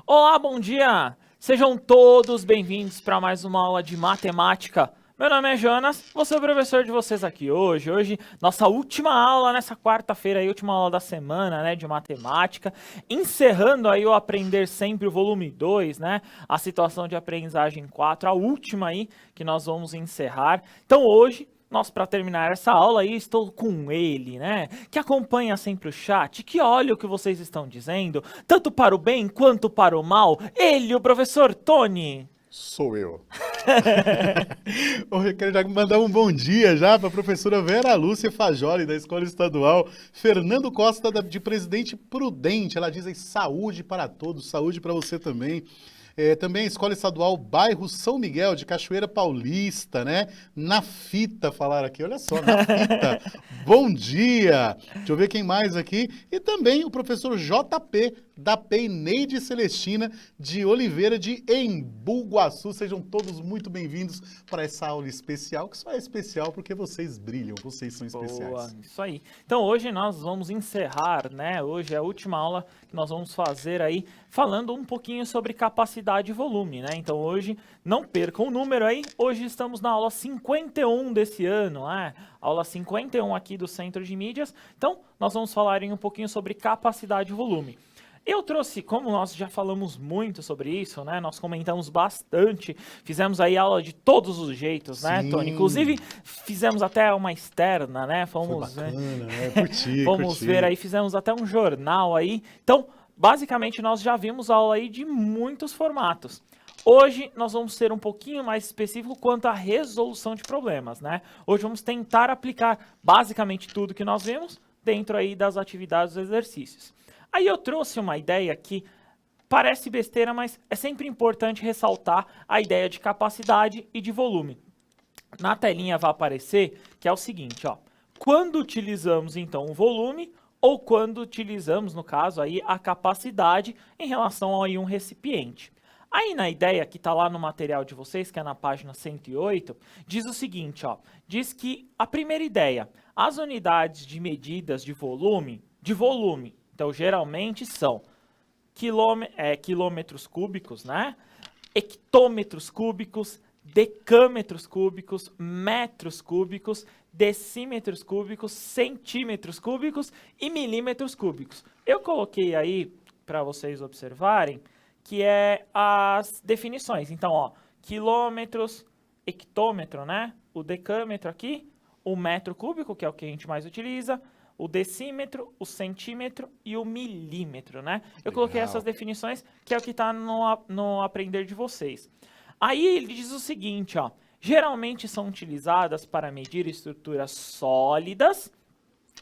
Olá, bom dia! Sejam todos bem-vindos para mais uma aula de matemática. Meu nome é Jonas, vou ser o professor de vocês aqui hoje. Hoje, nossa última aula nessa quarta-feira, a última aula da semana, né, de matemática. Encerrando aí o Aprender Sempre, o volume 2, né, a situação de aprendizagem 4, a última aí que nós vamos encerrar. Então hoje, para terminar essa aula aí, estou com ele, né, que acompanha sempre o chat, que olha o que vocês estão dizendo, tanto para o bem quanto para o mal, ele, o professor Tony. Sou eu. Eu quero já mandar um bom dia já para a professora Vera Lúcia Fajoli, da Escola Estadual Fernando Costa, de Presidente Prudente. Ela diz aí saúde para todos, saúde para você também. Também a Escola Estadual Bairro São Miguel, de Cachoeira Paulista, né? Na fita, falaram aqui, olha só, na fita. Bom dia! Deixa eu ver quem mais aqui. E também o professor JP, da Peineide Celestina, de Oliveira, de Embu Guaçu. Sejam todos muito bem-vindos para essa aula especial, que só é especial porque vocês brilham, vocês são especiais. Boa, isso aí. Então hoje nós vamos encerrar, né? Hoje é a última aula que nós vamos fazer aí, falando um pouquinho sobre capacidade e volume, né? Então hoje, não percam o número aí, hoje estamos na aula 51 desse ano, né? Aula 51 aqui do Centro de Mídias. Então nós vamos falar um pouquinho sobre capacidade e volume. Eu trouxe, como nós já falamos muito sobre isso, né? Nós comentamos bastante, fizemos aí aula de todos os jeitos, né, Tony? Inclusive, fizemos até uma externa, né? Fomos, foi bacana, né? Curti, vamos ver aí, fizemos até um jornal aí. Então, basicamente, nós já vimos aula aí de muitos formatos. Hoje, nós vamos ser um pouquinho mais específico quanto à resolução de problemas, né? Hoje vamos tentar aplicar basicamente tudo que nós vimos dentro aí das atividades dos exercícios. Aí eu trouxe uma ideia que parece besteira, mas é sempre importante ressaltar a ideia de capacidade e de volume. Na telinha vai aparecer que é o seguinte, ó. Quando utilizamos, então, o volume ou quando utilizamos, no caso, aí, a capacidade em relação a um recipiente. Aí na ideia que está lá no material de vocês, que é na página 108, diz o seguinte, ó. Diz que a primeira ideia, as unidades de medidas de volume, então, geralmente são quilômetros cúbicos, né? Hectômetros cúbicos, decâmetros cúbicos, metros cúbicos, decímetros cúbicos, centímetros cúbicos e milímetros cúbicos. Eu coloquei aí, para vocês observarem, que é as definições. Então, ó, quilômetros, hectômetro, né? O decâmetro aqui, o metro cúbico, que é o que a gente mais utiliza, o decímetro, o centímetro e o milímetro, né? Eu coloquei essas definições, que é o que está no aprender de vocês. Aí ele diz o seguinte, ó, geralmente são utilizadas para medir estruturas sólidas,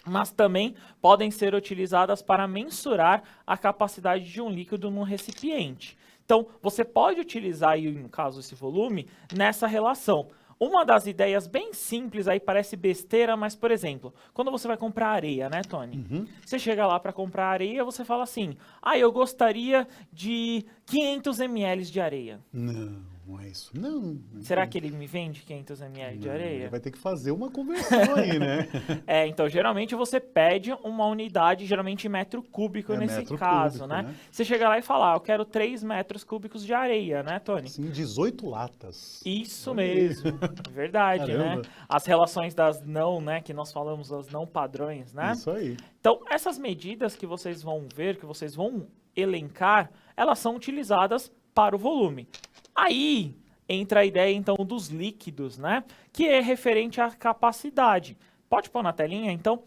mas também podem ser utilizadas para mensurar a capacidade de um líquido num recipiente. Então, você pode utilizar, aí, no caso, esse volume, nessa relação. Uma das ideias bem simples aí, parece besteira, mas, por exemplo, quando você vai comprar areia, né, Tony? Você chega lá para comprar areia, você fala assim, eu gostaria de 500 ml de areia. Não é isso. Não. Será que ele me vende 500 ml de areia? Ele vai ter que fazer uma conversão aí, né? Então, geralmente você pede uma unidade, geralmente metro cúbico nesse metro caso, cúbico, né? Você chega lá e fala, eu quero 3 metros cúbicos de areia, né, Tony? Sim, 18 latas. Isso mesmo, verdade, Caramba. né? As relações das não, né, que nós falamos, as não padrões, né? Isso aí. Então, essas medidas que vocês vão ver, que vocês vão elencar, elas são utilizadas para o volume. Aí entra a ideia, então, dos líquidos, né? Que é referente à capacidade. Pode pôr na telinha, então?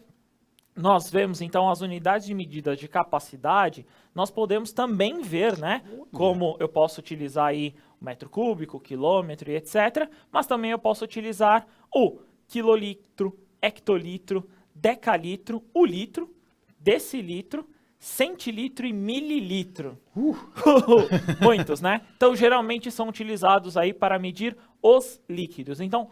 Nós vemos, então, as unidades de medida de capacidade, nós podemos também ver, né? Como eu posso utilizar aí o metro cúbico, o quilômetro e etc. Mas também eu posso utilizar o quilolitro, hectolitro, decalitro, o litro, decilitro, centilitro e mililitro. Muitos, né? Então, geralmente são utilizados aí para medir os líquidos. Então,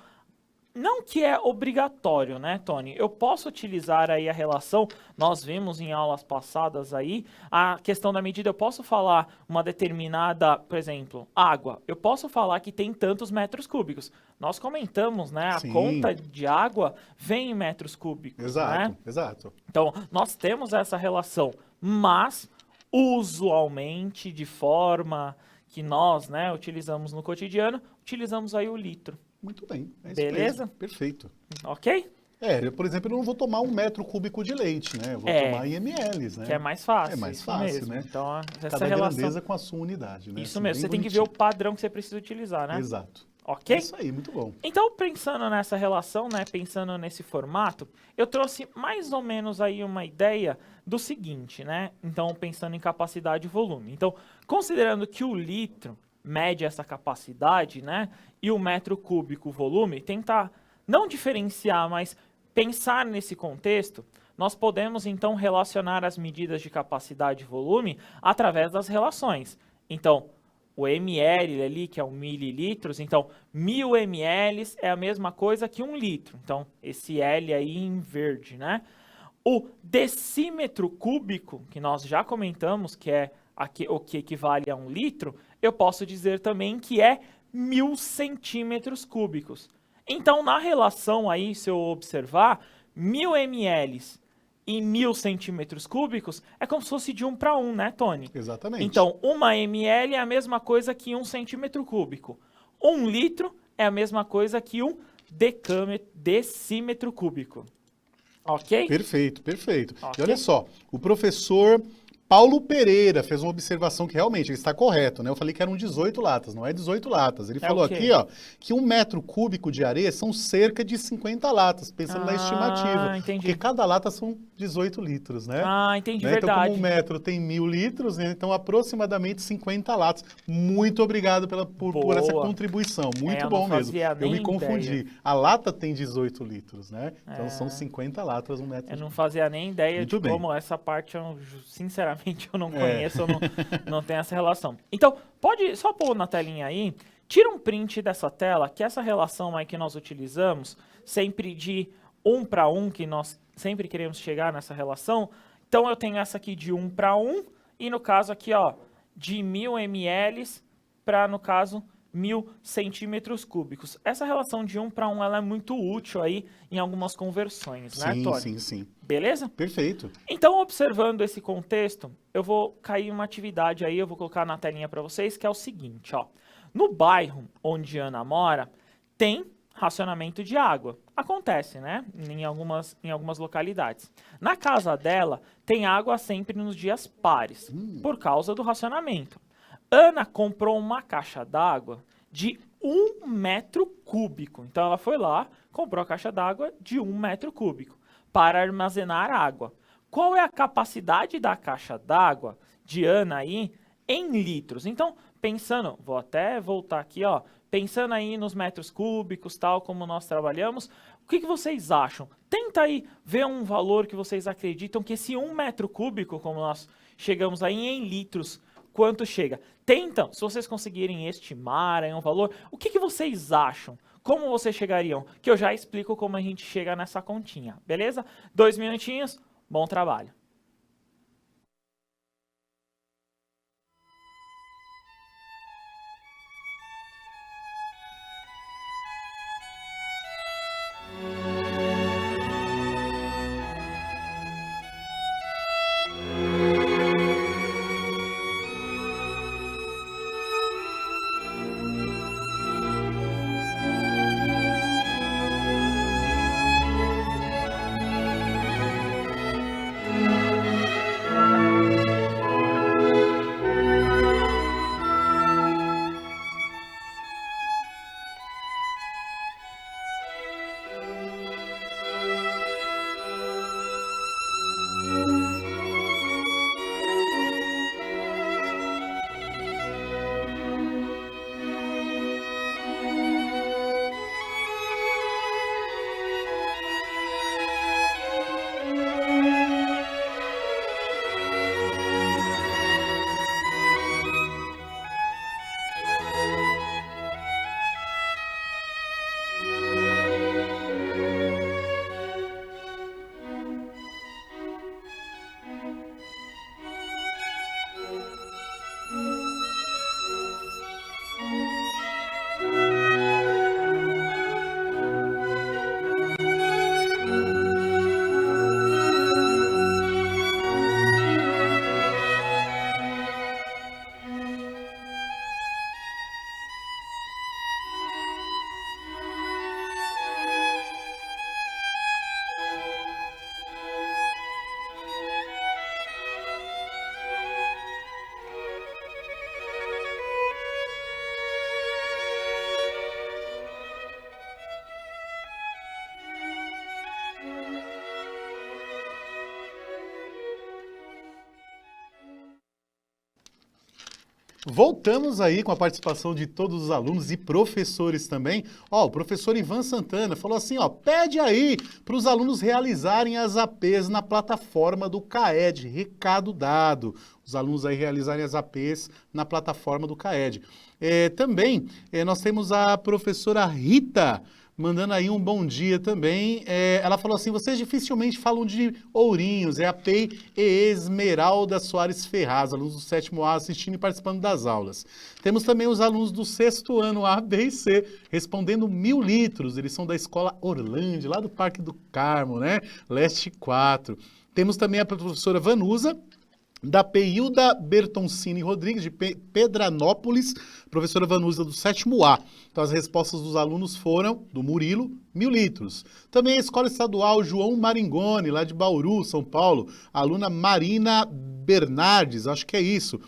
não que é obrigatório, né, Tony? Eu posso utilizar aí a relação, nós vimos em aulas passadas aí, a questão da medida, eu posso falar uma determinada, por exemplo, água. Eu posso falar que tem tantos metros cúbicos. Nós comentamos, né, a conta de água vem em metros cúbicos, Exato, né? exato. Então, nós temos essa relação, mas Usualmente, de forma que nós, né, utilizamos no cotidiano, utilizamos aí o litro. Muito bem. É isso Beleza? mesmo. Perfeito. Ok? Eu, por exemplo, eu não vou tomar 1 m³ de leite, né? Eu vou tomar em ml, né? Que é mais fácil. É mais isso fácil, mesmo. né? Então, essa Cada relação. grandeza com a sua unidade, né? Isso Assim, mesmo. bem Você tem que ver o bonitinho. padrão que você precisa utilizar, né? Exato. Ok? É isso aí, muito bom. Então, pensando nessa relação, né, pensando nesse formato, eu trouxe mais ou menos aí uma ideia do seguinte, né? Então, pensando em capacidade e volume. Então, considerando que o litro mede essa capacidade, né, e o metro cúbico o volume, tentar não diferenciar, mas pensar nesse contexto, nós podemos então relacionar as medidas de capacidade e volume através das relações. Então, o ml ali, que é um mililitros, então 1000 ml é a mesma coisa que 1 litro. Então, esse L aí em verde, né? O decímetro cúbico, que nós já comentamos, que é o que equivale a 1 litro, eu posso dizer também que é 1000 centímetros cúbicos. Então, na relação aí, se eu observar, 1000 ml e 1000 centímetros cúbicos é como se fosse de 1 para 1, né, Tony? Exatamente. Então, 1 ml é a mesma coisa que 1 centímetro cúbico. 1 litro é a mesma coisa que 1 decímetro cúbico. Ok? Perfeito, perfeito. Ok. E olha só, o professor Paulo Pereira fez uma observação que realmente ele está correto, né? Eu falei que eram 18 latas, não é 18 latas. Ele falou o quê? aqui, ó, que 1 m³ de areia são cerca de 50 latas, pensando na estimativa. Entendi. Porque cada lata são 18 litros, né? Entendi, Né? Então, verdade. como 1 metro tem 1000 litros, né? Então aproximadamente 50 latas. Muito obrigado por essa Boa. contribuição. Muito eu bom não mesmo. fazia Eu me nem confundi. ideia. A lata tem 18 litros, né? Então são 50 latas, 1 metro. Eu não fazia nem ideia Muito de bem. como essa parte, sinceramente, eu não É. conheço, eu não tenho essa relação. Então, pode só pôr na telinha aí, tira um print dessa tela, que essa relação aí que nós utilizamos, sempre de 1 para 1, que nós sempre queremos chegar nessa relação. Então, eu tenho essa aqui de 1 para 1, e no caso aqui, ó, de 1000 ml para, no caso, 1000 centímetros cúbicos. Essa relação de 1 para 1 ela é muito útil aí em algumas conversões, né, Sim, Tony? sim, sim. Beleza? Perfeito. Então, observando esse contexto, eu vou cair uma atividade aí, eu vou colocar na telinha para vocês, que é o seguinte, ó. No bairro onde Ana mora, tem racionamento de água. Acontece, né? Em algumas localidades. Na casa dela, tem água sempre nos dias pares, por causa do racionamento. Ana comprou uma caixa d'água de 1 m³. Então, ela foi lá, comprou a caixa d'água de 1 m³ para armazenar água. Qual é a capacidade da caixa d'água de Ana aí em litros? Então, pensando, vou até voltar aqui, ó, pensando aí nos metros cúbicos, tal como nós trabalhamos, o que vocês acham? Tenta aí ver um valor que vocês acreditam que esse 1 m³, como nós chegamos aí em litros, quanto chega? Tentam, se vocês conseguirem estimar aí um valor, o que vocês acham? Como vocês chegariam? Que eu já explico como a gente chega nessa continha, beleza? 2 minutinhos, bom trabalho. Voltamos aí com a participação de todos os alunos e professores também. Ó, o professor Ivan Santana falou assim, ó, pede aí para os alunos realizarem as APs na plataforma do CAED. Recado dado. Os alunos aí realizarem as APs na plataforma do CAED. Também nós temos a professora Rita mandando aí um bom dia também. Ela falou assim, vocês dificilmente falam de Ourinhos, é a PEI e Esmeralda Soares Ferraz, alunos do 7º A assistindo e participando das aulas. Temos também os alunos do 6º ano A, B e C, respondendo 1000 litros, eles são da Escola Orlândia, lá do Parque do Carmo, né? Leste 4. Temos também a professora Vanusa, da Peilda Bertoncini Rodrigues, de Pedranópolis, professora Vanusa do 7º A. Então, as respostas dos alunos foram, do Murilo, 1000 litros. Também a Escola Estadual João Maringoni, lá de Bauru, São Paulo, a aluna Marina Bernardes, acho que é isso,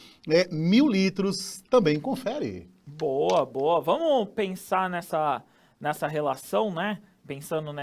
1000 litros, também confere. Boa, boa. Vamos pensar nessa relação, né? Pensando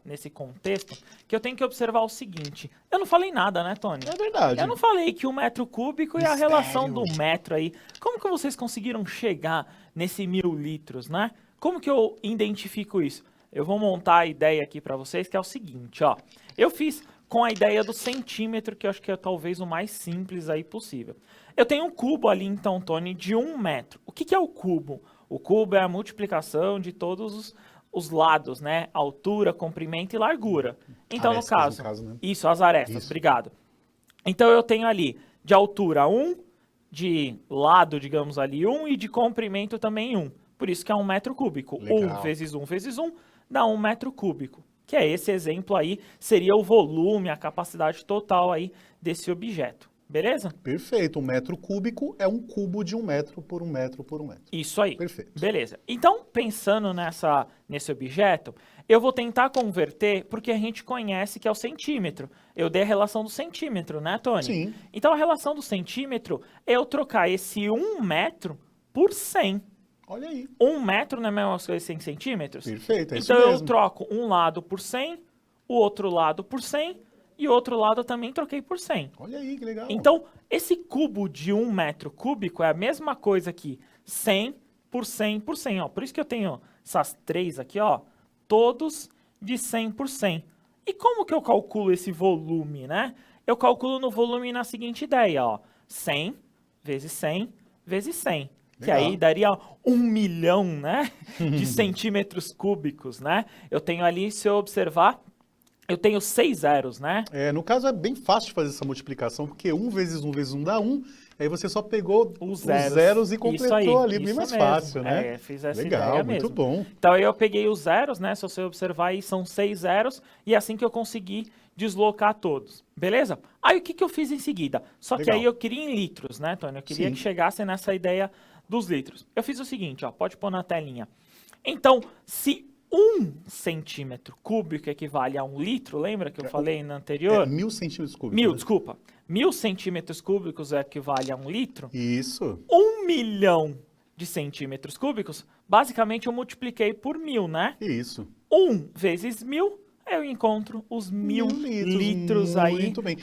nesse contexto, que eu tenho que observar o seguinte. Eu não falei nada, né, Tony? É verdade. Eu não falei que o metro cúbico Mistério. e a relação do metro aí. Como que vocês conseguiram chegar nesse 1000 litros, né? Como que eu identifico isso? Eu vou montar a ideia aqui para vocês, que é o seguinte, ó. Eu fiz com a ideia do centímetro, que eu acho que é talvez o mais simples aí possível. Eu tenho um cubo ali, então, Tony, de 1 metro. O que é o cubo? O cubo é a multiplicação de todos os lados, né? Altura, comprimento e largura. Então, arestas, no caso né? isso, as arestas, Isso. obrigado. Então, eu tenho ali de altura 1, de lado, digamos ali, 1, e de comprimento também 1. Por isso que é 1 metro cúbico. Legal. 1 vezes 1 vezes 1 dá 1 metro cúbico. Que é esse exemplo aí, seria o volume, a capacidade total aí desse objeto. Beleza? Perfeito. 1 metro cúbico é um cubo de 1 metro por 1 metro por 1 metro. Isso aí. Perfeito. Beleza. Então, pensando nesse objeto, eu vou tentar converter, porque a gente conhece que é o centímetro. Eu dei a relação do centímetro, né, Tony? Sim. Então, a relação do centímetro é eu trocar esse 1 metro por 100. Olha aí. 1 metro não é a mesma coisa que 100 centímetros? Perfeito, é isso Então, eu mesmo. troco um lado por 100, o outro lado por 100, e o outro lado eu também troquei por 100. Olha aí, que legal. Então, esse cubo de 1 metro cúbico é a mesma coisa que 100 por 100 por 100, ó. Por isso que eu tenho essas três aqui, ó, todos de 100 por 100. E como que eu calculo esse volume, né? Eu calculo no volume na seguinte ideia, ó. 100 vezes 100 vezes 100. Que Legal. aí daria 1 milhão, né? De centímetros cúbicos, né? Eu tenho ali, se eu observar, eu tenho 6 zeros, né? No caso é bem fácil de fazer essa multiplicação, porque 1 vezes 1 vezes 1 dá 1, aí você só pegou os zeros e completou ali, bem mais fácil, né? Fiz essa Legal, ideia muito mesmo. bom. Então aí eu peguei os zeros, né? Se você observar aí, são 6 zeros, e é assim que eu consegui deslocar todos, beleza? Aí o que eu fiz em seguida? Só que Legal. aí eu queria em litros, né, Tony? Eu queria Sim. que chegasse nessa ideia dos litros. Eu fiz o seguinte, ó, pode pôr na telinha. Então, se 1 centímetro cúbico equivale a 1 litro, lembra que eu falei no anterior? 1000 centímetros cúbicos. 1000, né? desculpa. 1000 centímetros cúbicos equivale a 1 litro. Isso. 1 milhão de centímetros cúbicos, basicamente eu multipliquei por 1000, né? Isso. 1 vezes 1000, eu encontro os 1000 litros aí. Muito bem.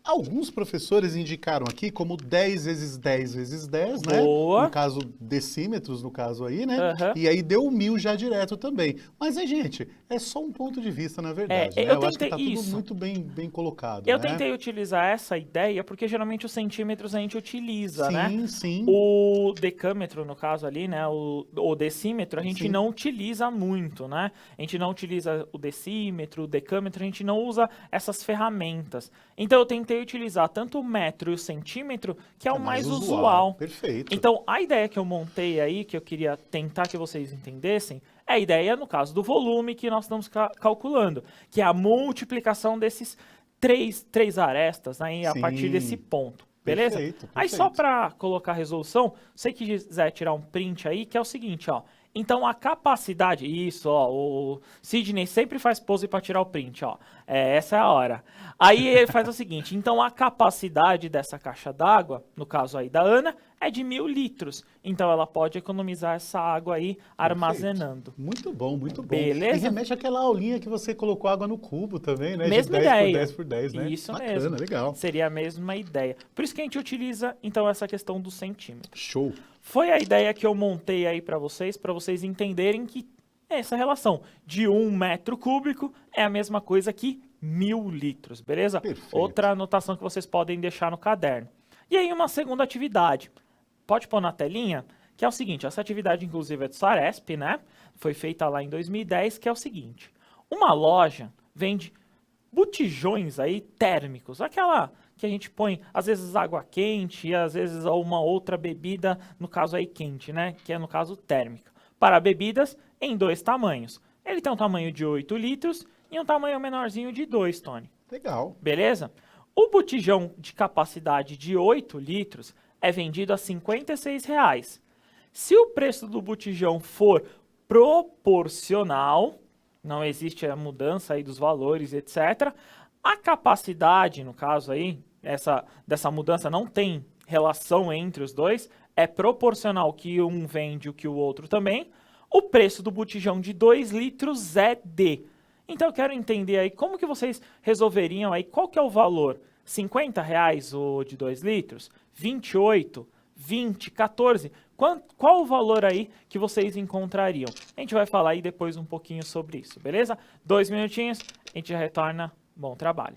Alguns professores indicaram aqui como 10 vezes 10 vezes 10, né? Boa. No caso, decímetros, no caso aí, né? Aham. E aí deu 1000 já direto também. Mas, gente, é só um ponto de vista, na verdade, né? eu acho que tentei tá tudo isso. muito bem colocado, Eu né? tentei utilizar essa ideia, porque geralmente os centímetros a gente utiliza, né? Sim, sim. O decâmetro, no caso ali, né? O decímetro, a gente Sim. não utiliza muito, né? A gente não utiliza o decímetro, o decâmetro, a gente não usa essas ferramentas. Então eu tentei utilizar tanto o metro e o centímetro, que é o mais usual. Perfeito. Então, a ideia que eu montei aí, que eu queria tentar que vocês entendessem, é a ideia, no caso, do volume que nós estamos calculando, que é a multiplicação desses três arestas, né, a Sim. partir desse ponto. Beleza? Perfeito, Aí, só perfeito. para colocar a resolução, se você quiser tirar um print aí, que é o seguinte, ó. Então, a capacidade... Isso, ó, o Sidney sempre faz pose para tirar o print, ó. Essa é a hora. Aí, ele faz o seguinte. Então, a capacidade dessa caixa d'água, no caso aí da Ana, é de 1.000 litros. Então, ela pode economizar essa água aí armazenando. Muito bom, muito bom. Beleza? E remete àquela aulinha que você colocou água no cubo também, né? Mesma de 10 ideia. por 10 por 10, né? Isso Bacana, mesmo. legal. Seria a mesma ideia. Por isso que a gente utiliza, então, essa questão do centímetro. Show. Foi a ideia que eu montei aí para vocês entenderem que essa relação de 1 metro cúbico é a mesma coisa que 1.000 litros, beleza? Perfeito. Outra anotação que vocês podem deixar no caderno. E aí uma segunda atividade, pode pôr na telinha, que é o seguinte, essa atividade inclusive é do Saresp, né? Foi feita lá em 2010, que é o seguinte, uma loja vende botijões aí térmicos, aquela que a gente põe, às vezes, água quente e às vezes uma outra bebida, no caso aí quente, né? Que é no caso térmica. Para bebidas em 2 tamanhos. Ele tem um tamanho de 8 litros e um tamanho menorzinho de 2, Tony. Legal. Beleza? O botijão de capacidade de 8 litros é vendido a R$ 56,00. Se o preço do botijão for proporcional, não existe a mudança aí dos valores, etc., a capacidade, no caso aí, dessa mudança não tem relação entre os dois, é proporcional que um vende o que o outro também, o preço do botijão de 2 litros é de. Então eu quero entender aí como que vocês resolveriam aí, qual que é o valor? R$ 50,00 o de 2 litros? 28? 20? 14? Qual o valor aí que vocês encontrariam? A gente vai falar aí depois um pouquinho sobre isso, beleza? 2 minutinhos, a gente já retorna. Bom trabalho.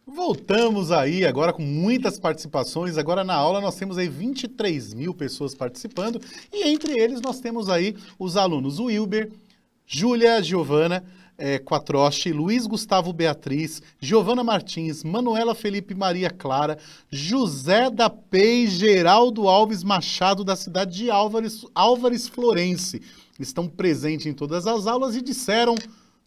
Voltamos aí agora com muitas participações. Agora na aula nós temos aí 23.000 pessoas participando e entre eles nós temos aí os alunos Wilber, Júlia Giovana Quatrochi, Luiz Gustavo Beatriz, Giovana Martins, Manuela Felipe Maria Clara, José da Pei, Geraldo Alves Machado, da cidade de Álvares Florense. Estão presentes em todas as aulas e disseram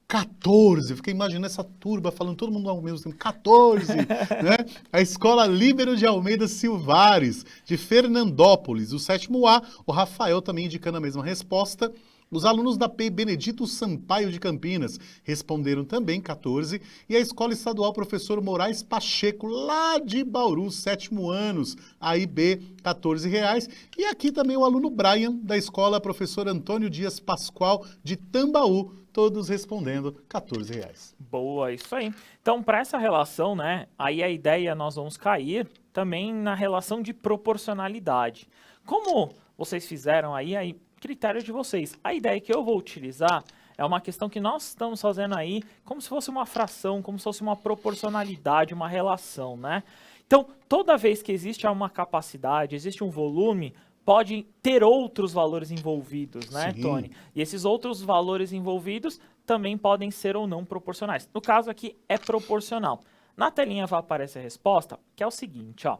14. Fiquei imaginando essa turba falando todo mundo ao mesmo tempo. 14, né? A Escola Líbero de Almeida Silvares, de Fernandópolis. O 7º A, o Rafael também indicando a mesma resposta. Os alunos da PEI Benedito Sampaio de Campinas responderam também 14. E a Escola Estadual Professor Moraes Pacheco, lá de Bauru, 7º anos, AIB, R$14. E aqui também o aluno Brian, da Escola Professor Antônio Dias Pascoal, de Tambaú, todos respondendo R$14. Boa, isso aí. Então, para essa relação, né, aí a ideia nós vamos cair também na relação de proporcionalidade. Como vocês fizeram aí critério de vocês. A ideia que eu vou utilizar É uma questão que nós estamos fazendo aí como se fosse uma fração, como se fosse uma proporcionalidade, uma relação, né? Então, toda vez que existe uma capacidade, existe um volume, pode ter outros valores envolvidos, né, Sim. Tony? E esses outros valores envolvidos também podem ser ou não proporcionais. No caso aqui, é proporcional. Na telinha vai aparecer a resposta, que é o seguinte, ó.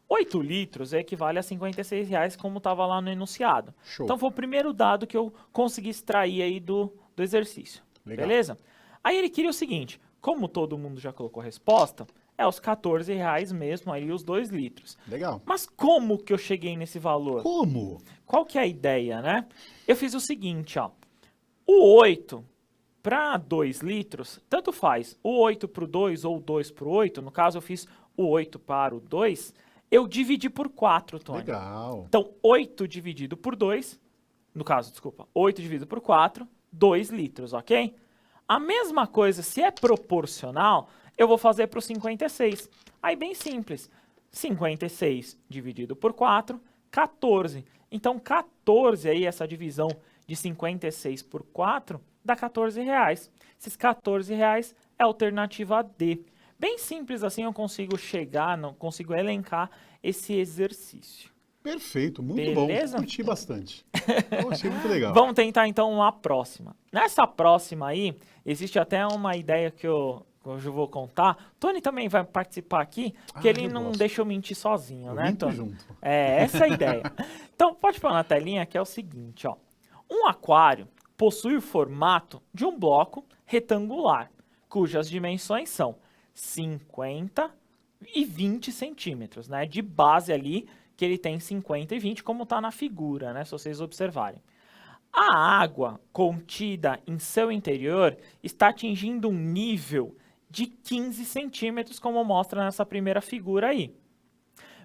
8 litros equivale a R$56, como estava lá no enunciado. Show. Então, foi o primeiro dado que eu consegui extrair aí do exercício. Legal. Beleza? Aí ele queria o seguinte, como todo mundo já colocou a resposta, é os R$14 mesmo, aí os 2 litros. Legal. Mas como que eu cheguei nesse valor? Como? Qual que é a ideia, né? Eu fiz o seguinte, ó. O 8 para 2 litros, tanto faz. O 8 para o 2 ou o 2 para o 8, no caso eu fiz o 8 para o 2, eu dividi por 4, Tony. Legal. Então, 8 dividido por 2, no caso, desculpa, 8 dividido por 4, 2 litros, ok? A mesma coisa, se é proporcional, eu vou fazer para o 56. Aí, bem simples. 56 dividido por 4, 14. Então, 14 aí, essa divisão de 56 por 4, dá R$14. Esses R$14 é a alternativa D. Bem simples assim eu consigo chegar, não consigo elencar esse exercício. Perfeito, muito Beleza? bom. Curti bastante. Eu achei muito legal. Vamos tentar então uma próxima. Nessa próxima aí, existe até uma ideia que eu vou contar. Tony também vai participar aqui, porque ele eu não gosto. deixa eu mentir sozinho, Eu né, minto Tony? junto. É, essa é a ideia. Então, pode pôr na telinha que é o seguinte, ó. Um aquário possui o formato de um bloco retangular, cujas dimensões são 50 e 20 centímetros, né? De base ali, que ele tem 50 e 20, como está na figura, né? Se vocês observarem. A água contida em seu interior está atingindo um nível de 15 centímetros, como mostra nessa primeira figura aí.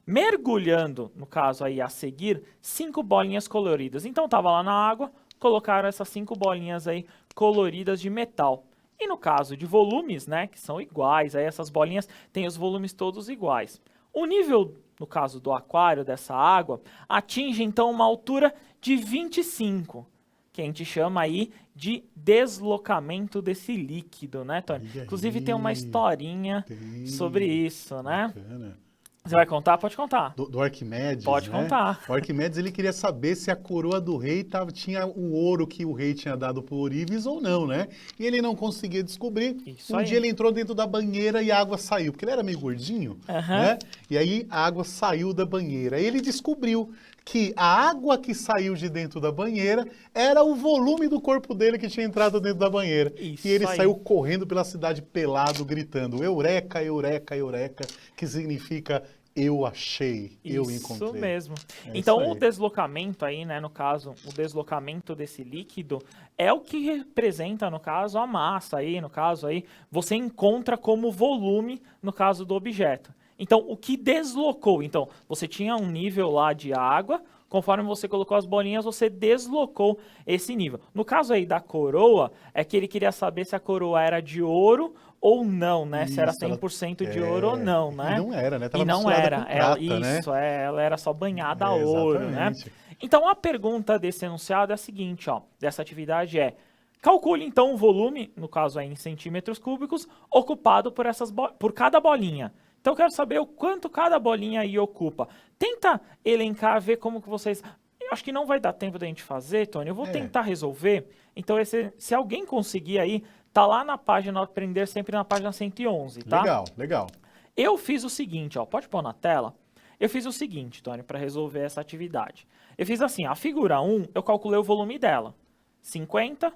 Mergulhando, no caso aí a seguir, 5 bolinhas coloridas. Então estava lá na água, colocaram essas 5 bolinhas aí coloridas de metal. E no caso de volumes, né, que são iguais, aí essas bolinhas têm os volumes todos iguais. O nível, no caso do aquário, dessa água, atinge então uma altura de 25, que a gente chama aí de deslocamento desse líquido, né, Tony? Olha Inclusive aí. tem uma historinha Tem. sobre isso, né? Bacana. Você vai contar? Pode contar. Do Arquimedes, Pode né? contar. O Arquimedes, ele queria saber se a coroa do rei tinha o ouro que o rei tinha dado para Ourives ou não, né? E ele não conseguia descobrir. Isso Um aí. dia ele entrou dentro da banheira e a água saiu, porque ele era meio gordinho, Aham. né? E aí a água saiu da banheira. Aí ele descobriu que a água que saiu de dentro da banheira era o volume do corpo dele que tinha entrado dentro da banheira. Isso E ele aí. saiu correndo pela cidade pelado, gritando Eureka, Eureka, Eureka, que significa eu achei, eu encontrei. Isso mesmo. É Então, isso o aí. deslocamento aí, né, no caso, o deslocamento desse líquido é o que representa, no caso, a massa aí, no caso aí, você encontra como volume, no caso do objeto. Então, o que deslocou? Então, você tinha um nível lá de água, conforme você colocou as bolinhas, você deslocou esse nível. No caso aí da coroa, é que ele queria saber se a coroa era de ouro ou não, né? Se era Isso, ela- 100% de ouro ou não, né? E não era, né? Tava E não misturada era. com prata, né? Isso, ela era só banhada a É, ouro, né? exatamente. Então, a pergunta desse enunciado é a seguinte, ó, dessa atividade é: calcule então o volume, no caso aí em centímetros cúbicos, ocupado por cada bolinha. Então, eu quero saber o quanto cada bolinha aí ocupa. Tenta elencar, ver como que vocês... Eu acho que não vai dar tempo da gente fazer, Tony. Eu vou tentar resolver. Então, se alguém conseguir aí, tá lá na página Aprender Sempre, na página 111, tá? Legal, legal. Eu fiz o seguinte, ó, pode pôr na tela? Eu fiz o seguinte, Tony, para resolver essa atividade. Eu fiz assim, a figura 1, eu calculei o volume dela. 50,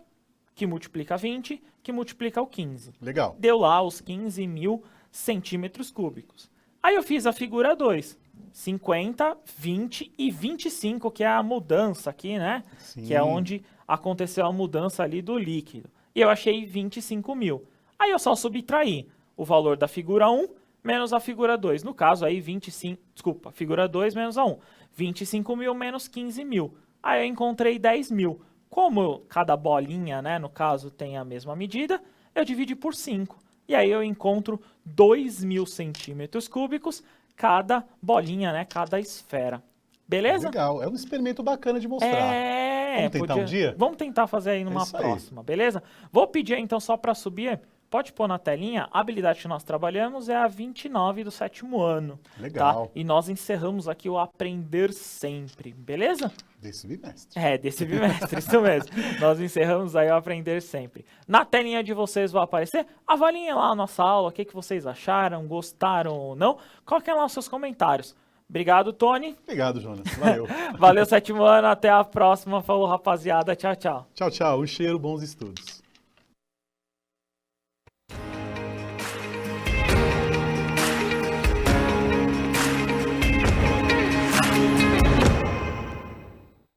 que multiplica 20, que multiplica o 15. Legal. Deu lá os 15.000 centímetros cúbicos. Aí eu fiz a figura 2. 50, 20 e 25, que é a mudança aqui, né? Sim. Que é onde aconteceu a mudança ali do líquido. E eu achei 25 mil. Aí eu só subtraí o valor da figura 1 menos a figura 2. No caso, aí figura 2 menos a 1. 25 mil menos 15 mil. Aí eu encontrei 10 mil. Como cada bolinha, né, no caso, tem a mesma medida, eu dividi por 5. E aí eu encontro 2.000 centímetros cúbicos cada bolinha, né, cada esfera. Beleza? Legal. É um experimento bacana de mostrar. Vamos tentar um dia? Vamos tentar fazer aí numa isso aí. próxima, beleza? Vou pedir aí, então, só para subir, pode pôr na telinha, a habilidade que nós trabalhamos é a 29 do 7º ano. Legal. Tá? E nós encerramos aqui o Aprender Sempre, beleza? Desse bimestre. Desse bimestre, isso mesmo. Nós encerramos aí o Aprender Sempre. Na telinha de vocês vai aparecer, avaliem lá a nossa aula, o que vocês acharam, gostaram ou não. Coloquem lá os seus comentários. Obrigado, Tony. Obrigado, Jonas. Valeu. Valeu, 7º ano. Até a próxima. Falou, rapaziada. Tchau, tchau. Tchau, tchau. Um cheiro, bons estudos.